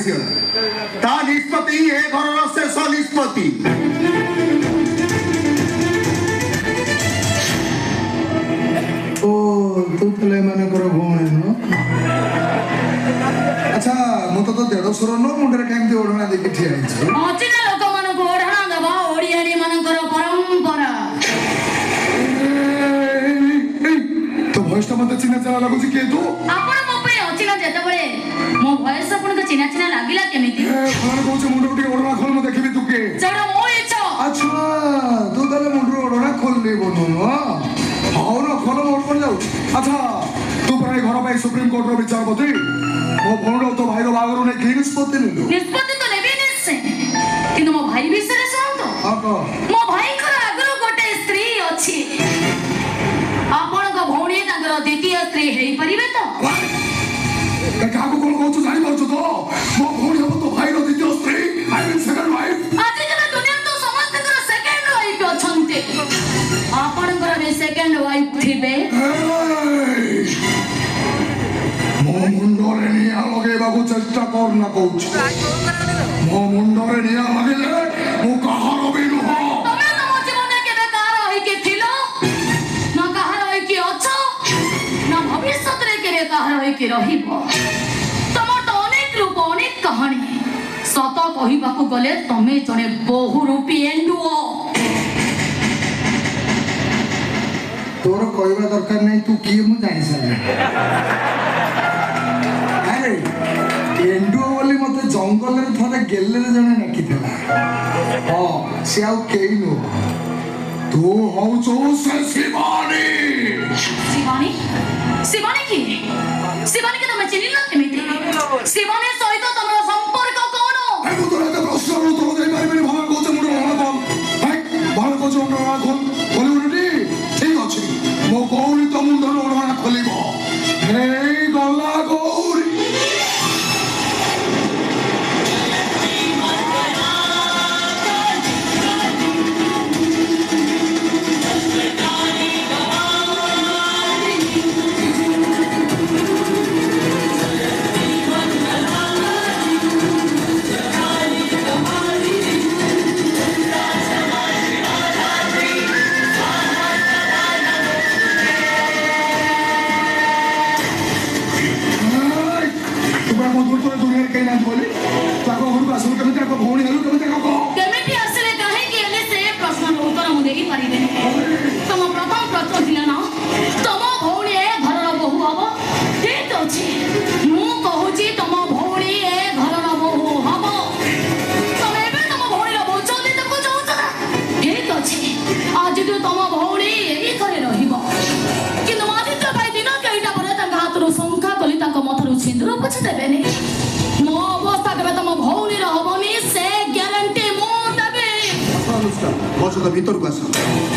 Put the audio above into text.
पशिगला ता निष्पत्ति ए घरर शेष निष्पत्ति ओ तू तले माने कर भौणी न अच्छा मु तो देढसुर न मुंडरे केमती ओढणा देखि ठिया हिछ अचिना लोक मानको ओढणा दबा ओडियाडी मानकर परंपरा तो भयस मते चिन्ह चला लागुची के तू आपण मो पे अचिना जेते बळे मो भयस आपण तो चिना चिना लागिला केमिति कोन कोचे मुंडो टी ओढणा खोल म देखिबि तू के चढ मो इच्छा अच्छा तू तले मुंडो ओढणा खोल ले बोनु न हाउ न खोल मोड पर जाऊ अच्छा तू पर घर पे सुप्रीम कोर्ट रो विचारपति मो भौणो तो भाईरो बागरो ने की निष्पत्ति लेलु निष्पत्ति तो नेबे निश्चय किंतु मो भाई विषय सुनतो आको मो भाई को आगरो गोटे स्त्री अछि आपण को भौणी तांगर द्वितीय स्त्री हेई परिबे तो काको कोन कहू जानि परछु तो मो भौणी हम तो भाईरो द्वितीय स्त्री आई मीन सेकंड वाइफ आज के दुनिया तो समस्त कर सेकंड वाइफ अछंते आपण को बे सेकंड वाइफ थिबे मो मुंडरे निया लगे बाबू चेष्टा कर ना कहू मो मुंडरे निया लगे मो कहारो भी नुह तमे तो मो जीवन केबे कार होई के थिलो ना कहार होई के अछो ना भविष्य रे केबे कहार होई के रहिबो तमर तो अनेक रूप अनेक कहानी सत कहिबाकू गले तमे जने बहु रूपी एंडुओ तोर कहवा दरकार नहीं तू किए मु जानि सारे अरे एंडुओ बोली मते जंगल रे थरे गेल्ले रे जने नाकिथला हां से आउ केई नो तू हौ चो से शिवानी शिवानी शिवानी की शिवानी के तुम चिन्हिल केमिति शिवानी सहित तमरो संपर्क कोनो ए मु तोरा ते प्रश्न उत्तर देई पारिबेनी भाग कोचे मुडो भाग बोल भाई भाग कोचे मुडो भाग बोल बोली उठी ठीक अछि मो गौरी तो मुंडर ओढणा खोलिबो हे गला गौरी केमिति आसले काहे कि एले से प्रश्न उत्तर मु देई परिबे तम प्रथम प्रश्न थिला ना तम भौणी ए घरर बहु हबो ठीक अछि मु कहूची तम भौणी ए घरर बहु हबो तमे बे तम भौणी बहु चली तको जाउछ ना ठीक अछि आज जो तम भौणी एई करे रहिबो किंतु आदित्य भाई दिन केइटा परे तंग हातरो संखा कली तंग मथरु सिंदूर पछ देबेनी मो अवस्था केबे तम भौणी रहबोनी से ग्यारंटी मो देबे अनुष्का बस भीतर को आस